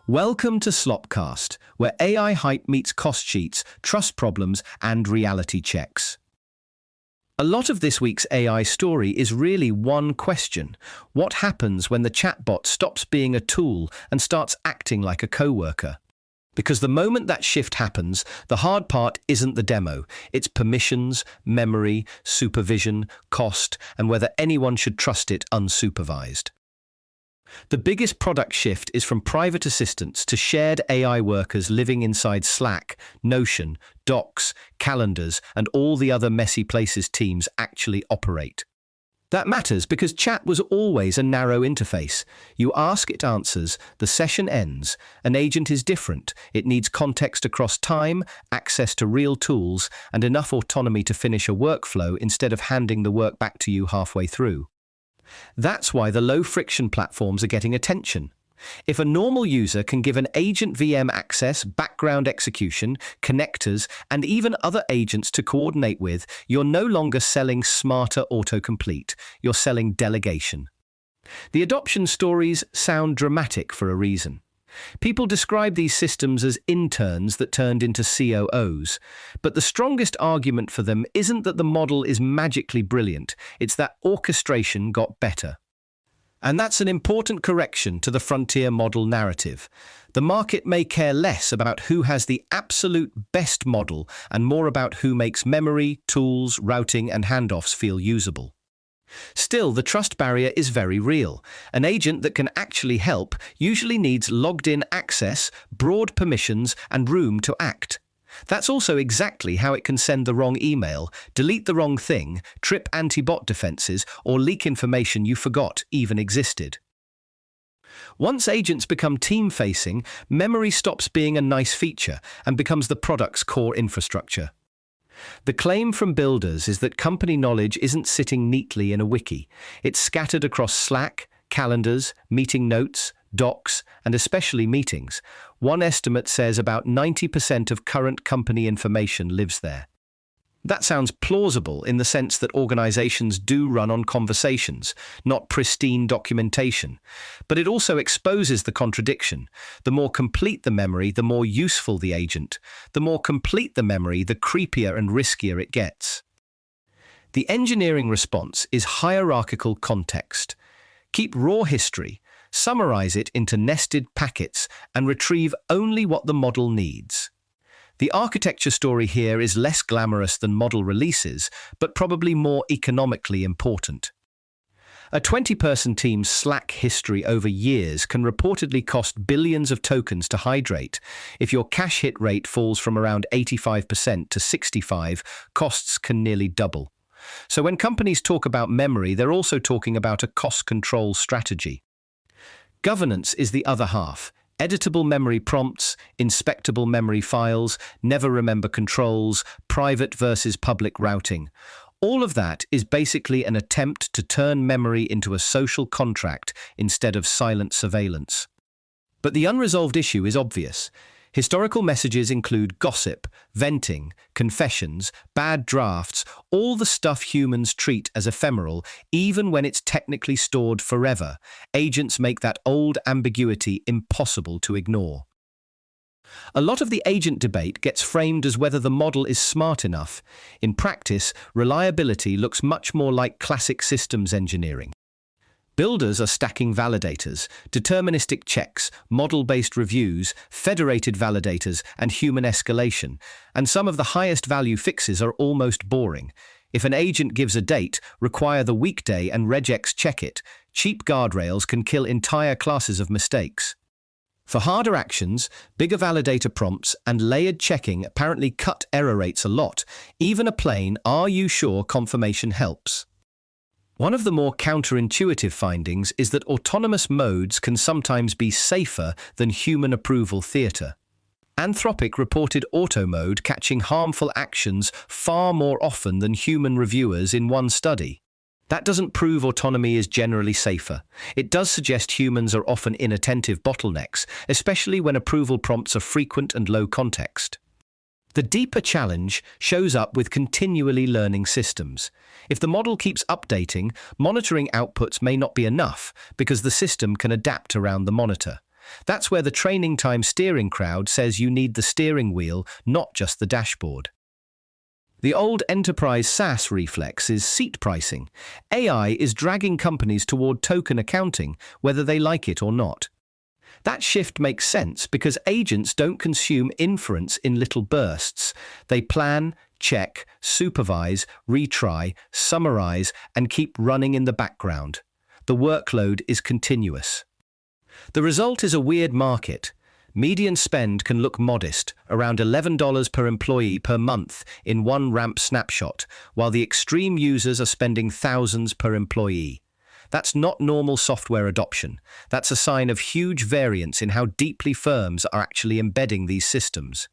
Welcome to Slopcast, where AI hype meets cost sheets, trust problems, and reality checks. A lot of this week's AI story is really one question. What happens when the chatbot stops being a tool and starts acting like a coworker? Because the moment that shift happens, the hard part isn't the demo. It's permissions, memory, supervision, cost, and whether anyone should trust it unsupervised. The biggest product shift is from private assistants to shared AI workers living inside Slack, Notion, Docs, calendars, and all the other messy places teams actually operate. That matters because chat was always a narrow interface. You ask, it answers, the session ends. An agent is different. It needs context across time, access to real tools, and enough autonomy to finish a workflow instead of handing the work back to you halfway through. That's why the low-friction platforms are getting attention. If a normal user can give an agent VM access, background execution, connectors, and even other agents to coordinate with, you're no longer selling smarter autocomplete, you're selling delegation. The adoption stories sound dramatic for a reason. People describe these systems as interns that turned into COOs, but the strongest argument for them isn't that the model is magically brilliant, it's that orchestration got better. And that's an important correction to the frontier model narrative. The market may care less about who has the absolute best model and more about who makes memory, tools, routing, and handoffs feel usable. Still, the trust barrier is very real. An agent that can actually help usually needs logged-in access, broad permissions, and room to act. That's also exactly how it can send the wrong email, delete the wrong thing, trip anti-bot defenses, or leak information you forgot even existed. Once agents become team-facing, memory stops being a nice feature and becomes the product's core infrastructure. The claim from builders is that company knowledge isn't sitting neatly in a wiki. It's scattered across Slack, calendars, meeting notes, docs, and especially meetings. One estimate says about 90% of current company information lives there. That sounds plausible in the sense that organizations do run on conversations, not pristine documentation. But it also exposes the contradiction. The more complete the memory, the more useful the agent. The more complete the memory, the creepier and riskier it gets. The engineering response is hierarchical context. Keep raw history, summarize it into nested packets, and retrieve only what the model needs. The architecture story here is less glamorous than model releases, but probably more economically important. A 20-person team's Slack history over years can reportedly cost billions of tokens to hydrate. If your cache hit rate falls from around 85% to 65%, costs can nearly double. So when companies talk about memory, they're also talking about a cost control strategy. Governance is the other half. Editable memory prompts, inspectable memory files, never remember controls, private versus public routing. All of that is basically an attempt to turn memory into a social contract instead of silent surveillance. But the unresolved issue is obvious. Historical messages include gossip, venting, confessions, bad drafts, all the stuff humans treat as ephemeral, even when it's technically stored forever. Agents make that old ambiguity impossible to ignore. A lot of the agent debate gets framed as whether the model is smart enough. In practice, reliability looks much more like classic systems engineering. Builders are stacking validators, deterministic checks, model-based reviews, federated validators, and human escalation, and some of the highest value fixes are almost boring. If an agent gives a date, require the weekday and regex check it, cheap guardrails can kill entire classes of mistakes. For harder actions, bigger validator prompts and layered checking apparently cut error rates a lot. Even a plain "Are you sure?" confirmation helps. One of the more counterintuitive findings is that autonomous modes can sometimes be safer than human approval theatre. Anthropic reported auto mode catching harmful actions far more often than human reviewers in one study. That doesn't prove autonomy is generally safer. It does suggest humans are often inattentive bottlenecks, especially when approval prompts are frequent and low context. The deeper challenge shows up with continually learning systems. If the model keeps updating, monitoring outputs may not be enough because the system can adapt around the monitor. That's where the training time steering crowd says you need the steering wheel, not just the dashboard. The old enterprise SaaS reflex is seat pricing. AI is dragging companies toward token accounting, whether they like it or not. That shift makes sense because agents don't consume inference in little bursts. They plan, check, supervise, retry, summarize, and keep running in the background. The workload is continuous. The result is a weird market. Median spend can look modest, around $11 per employee per month in one ramp snapshot, while the extreme users are spending thousands per employee. That's not normal software adoption. That's a sign of huge variance in how deeply firms are actually embedding these systems.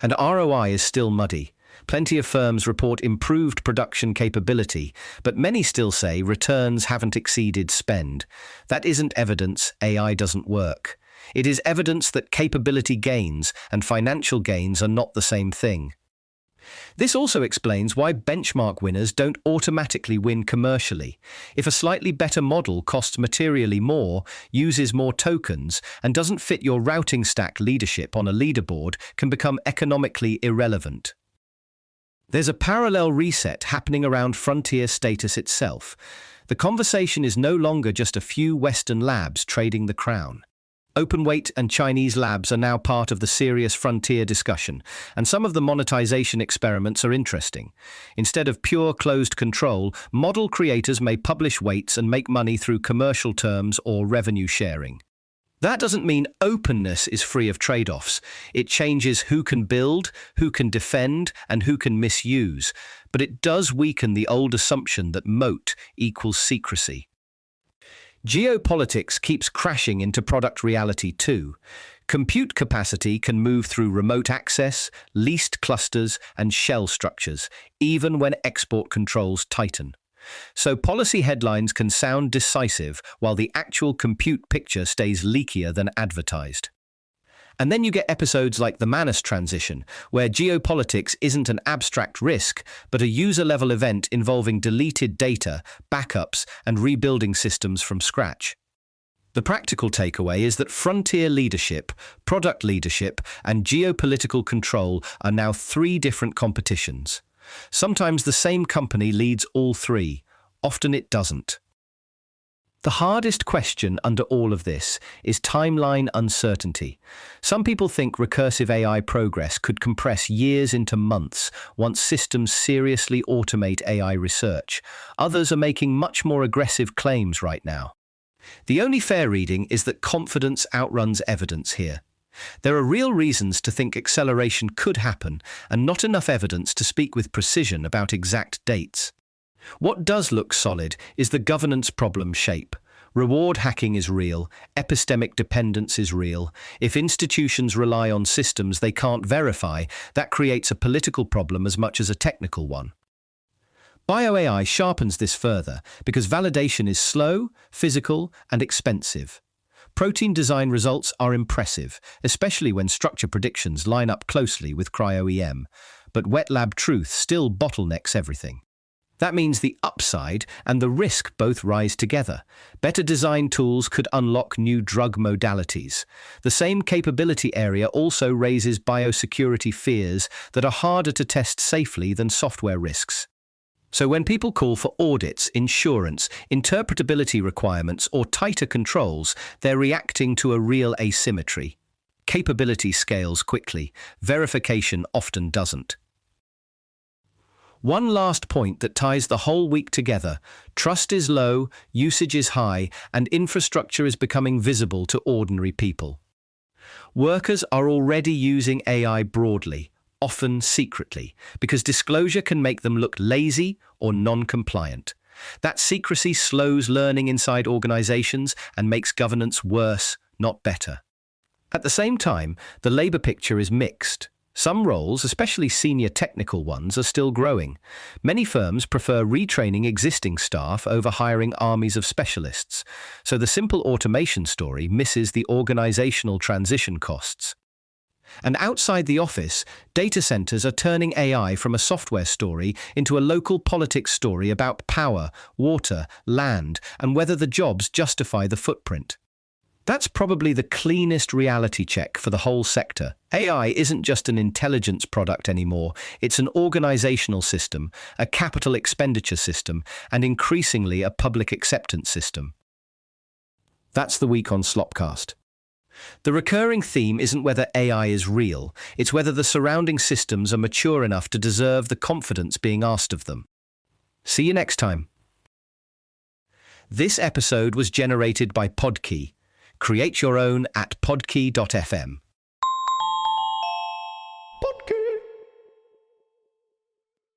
And ROI is still muddy. Plenty of firms report improved production capability, but many still say returns haven't exceeded spend. That isn't evidence AI doesn't work. It is evidence that capability gains and financial gains are not the same thing. This also explains why benchmark winners don't automatically win commercially. If a slightly better model costs materially more, uses more tokens, and doesn't fit your routing stack, leadership on a leaderboard can become economically irrelevant. There's a parallel reset happening around frontier status itself. The conversation is no longer just a few Western labs trading the crown. Openweight and Chinese labs are now part of the serious frontier discussion, and some of the monetization experiments are interesting. Instead of pure closed control, model creators may publish weights and make money through commercial terms or revenue sharing. That doesn't mean openness is free of trade-offs. It changes who can build, who can defend, and who can misuse. But it does weaken the old assumption that moat equals secrecy. Geopolitics keeps crashing into product reality too. Compute capacity can move through remote access, leased clusters, and shell structures, even when export controls tighten. So policy headlines can sound decisive while the actual compute picture stays leakier than advertised. And then you get episodes like the Manus transition, where geopolitics isn't an abstract risk, but a user-level event involving deleted data, backups, and rebuilding systems from scratch. The practical takeaway is that frontier leadership, product leadership, and geopolitical control are now three different competitions. Sometimes the same company leads all three. Often it doesn't. The hardest question under all of this is timeline uncertainty. Some people think recursive AI progress could compress years into months once systems seriously automate AI research. Others are making much more aggressive claims right now. The only fair reading is that confidence outruns evidence here. There are real reasons to think acceleration could happen, and not enough evidence to speak with precision about exact dates. What does look solid is the governance problem shape. Reward hacking is real, epistemic dependence is real. If institutions rely on systems they can't verify, that creates a political problem as much as a technical one. BioAI sharpens this further because validation is slow, physical, and expensive. Protein design results are impressive, especially when structure predictions line up closely with cryo-EM, but wet lab truth still bottlenecks everything. That means the upside and the risk both rise together. Better design tools could unlock new drug modalities. The same capability area also raises biosecurity fears that are harder to test safely than software risks. So when people call for audits, insurance, interpretability requirements, or tighter controls, they're reacting to a real asymmetry. Capability scales quickly. Verification often doesn't. One last point that ties the whole week together: trust is low, usage is high, and infrastructure is becoming visible to ordinary people. Workers are already using AI broadly, often secretly, because disclosure can make them look lazy or non-compliant. That secrecy slows learning inside organizations and makes governance worse, not better. At the same time, the labor picture is mixed. Some roles, especially senior technical ones, are still growing. Many firms prefer retraining existing staff over hiring armies of specialists, so the simple automation story misses the organizational transition costs. And outside the office, data centers are turning AI from a software story into a local politics story about power, water, land, and whether the jobs justify the footprint. That's probably the cleanest reality check for the whole sector. AI isn't just an intelligence product anymore, it's an organizational system, a capital expenditure system, and increasingly a public acceptance system. That's the week on Slopcast. The recurring theme isn't whether AI is real, it's whether the surrounding systems are mature enough to deserve the confidence being asked of them. See you next time. This episode was generated by Podkey. Create your own at podkey.fm.